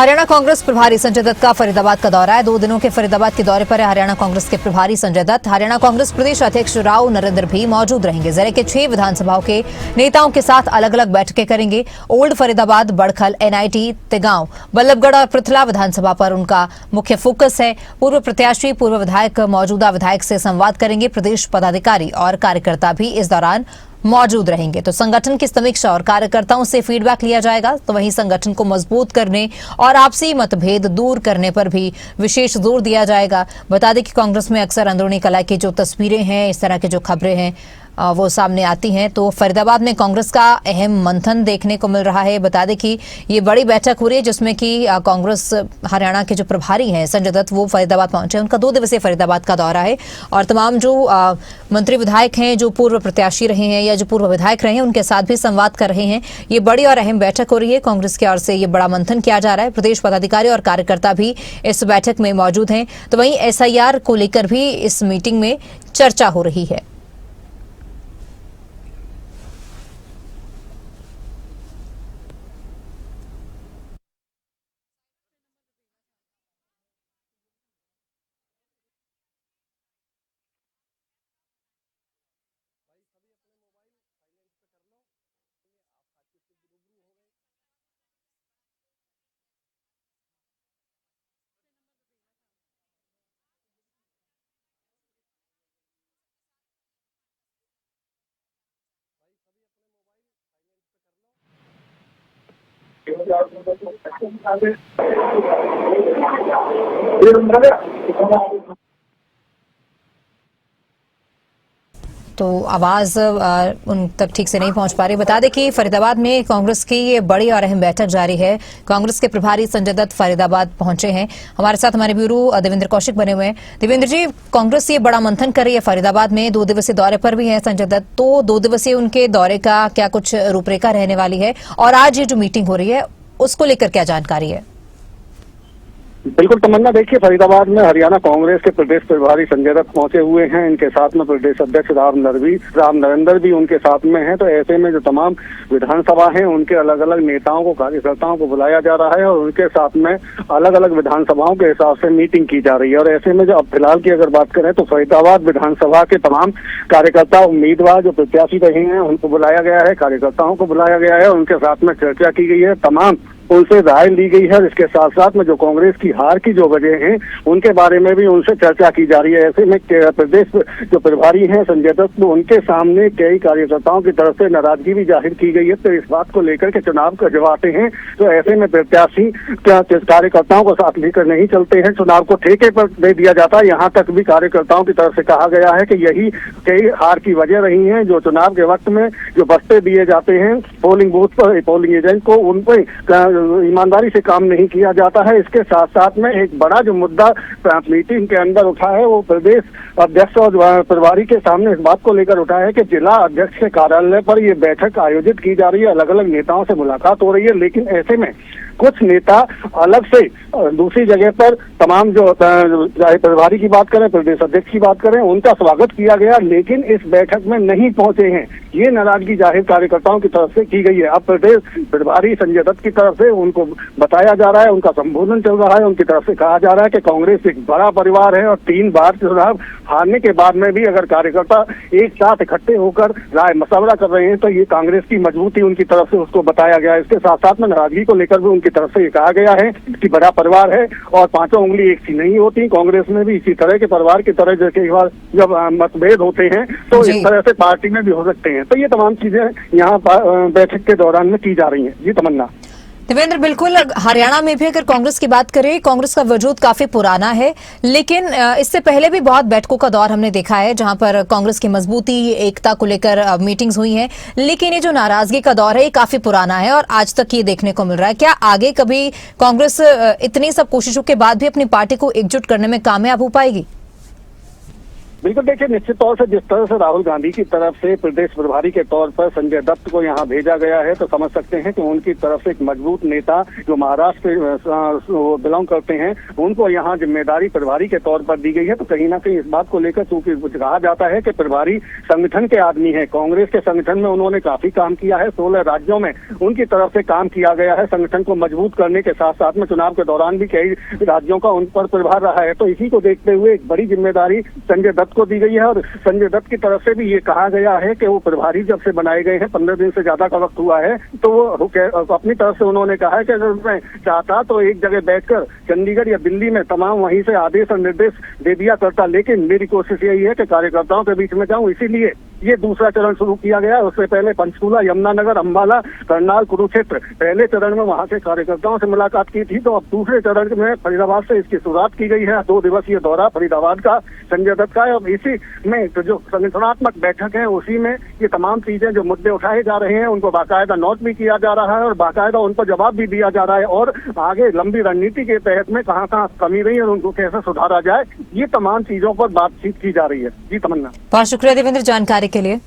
हरियाणा कांग्रेस प्रभारी संजय दत्त का फरीदाबाद का दौरा है। 2 दिनों के फरीदाबाद के दौरे पर है हरियाणा कांग्रेस के प्रभारी संजय दत्त। हरियाणा कांग्रेस प्रदेश अध्यक्ष राव नरेंद्र भी मौजूद रहेंगे। जिले के 6 विधानसभाओं के नेताओं के साथ अलग अलग बैठकें करेंगे। ओल्ड फरीदाबाद, बड़खल, एनआईटी, तिगांव, बल्लभगढ़ और पृथला विधानसभा पर उनका मुख्य फोकस है। पूर्व प्रत्याशी, पूर्व विधायक, मौजूदा विधायक से संवाद करेंगे। प्रदेश पदाधिकारी और कार्यकर्ता भी इस दौरान मौजूद रहेंगे। तो संगठन की समीक्षा और कार्यकर्ताओं से फीडबैक लिया जाएगा। तो वहीं संगठन को मजबूत करने और आपसी मतभेद दूर करने पर भी विशेष जोर दिया जाएगा। बता दें कि कांग्रेस में अक्सर अंदरूनी कलह की जो तस्वीरें हैं, इस तरह की जो खबरें हैं वो सामने आती हैं। तो फरीदाबाद में कांग्रेस का अहम मंथन देखने को मिल रहा है। बता दें कि ये बड़ी बैठक हो रही है जिसमें कि कांग्रेस हरियाणा के जो प्रभारी हैं संजय दत्त वो फरीदाबाद पहुंचे। उनका 2 दिवसीय फरीदाबाद का दौरा है और तमाम जो मंत्री विधायक हैं, जो पूर्व प्रत्याशी रहे हैं या जो पूर्व विधायक रहे हैं, उनके साथ भी संवाद कर रहे हैं। ये बड़ी और अहम बैठक हो रही है। कांग्रेस की ओर से ये बड़ा मंथन किया जा रहा है। प्रदेश पदाधिकारी और कार्यकर्ता भी इस बैठक में मौजूद हैं। तो वहीं एसआईआर को लेकर भी इस मीटिंग में चर्चा हो रही है। तो आवाज उन तक ठीक से नहीं पहुंच पा रही। बता दें कि फरीदाबाद में कांग्रेस की ये बड़ी और अहम बैठक जारी है। कांग्रेस के प्रभारी संजय दत्त फरीदाबाद पहुंचे हैं। हमारे साथ हमारे ब्यूरो देवेंद्र कौशिक बने हुए हैं। देवेंद्र जी, कांग्रेस ये बड़ा मंथन कर रही है फरीदाबाद में। 2 दिवसीय दौरे पर भी है संजय दत्त। तो 2 दिवसीय उनके दौरे का क्या कुछ रूपरेखा रहने वाली है और आज ये जो मीटिंग हो रही है उसको लेकर क्या जानकारी है? बिल्कुल तमन्ना, देखिए फरीदाबाद में हरियाणा कांग्रेस के प्रदेश प्रभारी संजय दत्त पहुंचे हुए हैं। इनके साथ में प्रदेश अध्यक्ष राव नरेंद्र भी उनके साथ में हैं। तो ऐसे में जो तमाम विधानसभा हैं उनके अलग अलग नेताओं को, कार्यकर्ताओं को बुलाया जा रहा है और उनके साथ में अलग अलग विधानसभाओं के हिसाब से मीटिंग की जा रही है। और ऐसे में जो अब फिलहाल की अगर बात करें तो फरीदाबाद विधानसभा के तमाम कार्यकर्ता, उम्मीदवार जो प्रत्याशी रहे हैं उनको बुलाया गया है, कार्यकर्ताओं को बुलाया गया है। उनके साथ में चर्चा की गई है, तमाम उनसे राय ली गई है। इसके साथ साथ में जो कांग्रेस की हार की जो वजह हैं उनके बारे में भी उनसे चर्चा की जा रही है। ऐसे में प्रदेश जो प्रभारी हैं संजय दत्त, उनके सामने कई कार्यकर्ताओं की तरफ से नाराजगी भी जाहिर की गई है। तो इस बात को लेकर के चुनाव को जब आते हैं तो ऐसे में प्रत्याशी कार्यकर्ताओं को साथ लेकर नहीं चलते हैं, चुनाव को ठेके पर दे दिया जाता है। यहाँ तक भी कार्यकर्ताओं की तरफ से कहा गया है कि यही कई हार की वजह रही है। जो चुनाव के वक्त में जो बस्ते दिए जाते हैं पोलिंग बूथ पर पोलिंग एजेंट को, उन पर ईमानदारी से काम नहीं किया जाता है। इसके साथ साथ में एक बड़ा जो मुद्दा मीटिंग के अंदर उठा है वो प्रदेश अध्यक्ष और प्रभारी के सामने इस बात को लेकर उठा है कि जिला अध्यक्ष के कार्यालय पर ये बैठक आयोजित की जा रही है, अलग अलग नेताओं से मुलाकात हो रही है। लेकिन ऐसे में कुछ नेता अलग से दूसरी जगह पर तमाम जो चाहे प्रभारी की बात करें, प्रदेश अध्यक्ष की बात करें, उनका स्वागत किया गया लेकिन इस बैठक में नहीं पहुंचे हैं। ये नाराजगी जाहिर कार्यकर्ताओं की तरफ से की गई है। अब प्रदेश प्रभारी संजय दत्त की तरफ से उनको बताया जा रहा है, उनका संबोधन चल रहा है, उनकी तरफ से कहा जा रहा है कि कांग्रेस एक बड़ा परिवार है और 3 बार चुनाव हारने के बाद में भी अगर कार्यकर्ता एक साथ इकट्ठे होकर राय मशवरा कर रहे हैं तो ये कांग्रेस की मजबूती उनकी तरफ से उसको बताया गया है। इसके साथ साथ में नाराजगी को लेकर भी उनकी तरफ से ये कहा गया है कि बड़ा परिवार है और 5 उंगली एक सी नहीं होती। कांग्रेस में भी इसी तरह के परिवार की तरह जब मतभेद होते हैं तो इस तरह से पार्टी में भी हो सकते हैं। तो ये तमाम चीजें यहाँ बैठक के दौरान में की जा रही हैं। जी तमन्ना। देवेंद्र, बिल्कुल हरियाणा में भी अगर कांग्रेस की बात करें, कांग्रेस का वजूद काफी पुराना है, लेकिन इससे पहले भी बहुत बैठकों का दौर हमने देखा है जहां पर कांग्रेस की मजबूती, एकता को लेकर मीटिंग्स हुई हैं। लेकिन ये जो नाराजगी का दौर है ये काफी पुराना है और आज तक ये देखने को मिल रहा है। क्या आगे कभी कांग्रेस इतनी सब कोशिशों के बाद भी अपनी पार्टी को एकजुट करने में कामयाब हो पाएगी? बिल्कुल, देखिए निश्चित तौर से जिस तरह से राहुल गांधी की तरफ से प्रदेश प्रभारी के तौर पर संजय दत्त को यहाँ भेजा गया है, तो समझ सकते हैं कि उनकी तरफ से एक मजबूत नेता जो महाराष्ट्र से बिलोंग करते हैं, उनको यहाँ जिम्मेदारी प्रभारी के तौर पर दी गई है। तो कहीं ना कहीं इस बात को लेकर चूंकि कहा जाता है कि प्रभारी संगठन के आदमी है, कांग्रेस के संगठन में उन्होंने काफी काम किया है, 16 राज्यों में उनकी तरफ से काम किया गया है, संगठन को मजबूत करने के साथ साथ में चुनाव के दौरान भी कई राज्यों का उन पर प्रभार रहा है। तो इसी को देखते हुए एक बड़ी जिम्मेदारी संजय दत्त को दी गई है और संजय दत्त की तरफ से भी ये कहा गया है कि वो प्रभारी जब से बनाए गए हैं, 15 दिन से ज्यादा का वक्त हुआ है, तो वो अपनी तरफ से उन्होंने कहा है कि अगर मैं चाहता तो एक जगह बैठकर चंडीगढ़ या दिल्ली में तमाम वहीं से आदेश और निर्देश दे दिया करता, लेकिन मेरी कोशिश यही है कि कार्यकर्ताओं के बीच में जाऊं, इसीलिए ये दूसरा चरण शुरू किया गया। उससे पहले पंचकूला, यमुनानगर, अंबाला, करनाल, कुरुक्षेत्र पहले चरण में वहां के कार्यकर्ताओं से मुलाकात की थी, तो अब दूसरे चरण में फरीदाबाद से इसकी शुरुआत की गई है। 2 दिवसीय दौरा फरीदाबाद का संजय दत्त का है। अब इसी में तो जो संगठनात्मक बैठक है, उसी में ये तमाम चीजें जो मुद्दे उठाए जा रहे हैं उनको बाकायदा नोट भी किया जा रहा है और बाकायदा उन पर जवाब भी दिया जा रहा है और आगे लंबी रणनीति के तहत में कहाँ कहाँ कमी रही है और उनको कैसे सुधारा जाए, ये तमाम चीजों पर बातचीत की जा रही है। जी तमन्ना। बहुत शुक्रिया देवेंद्र जानकारी के लिए।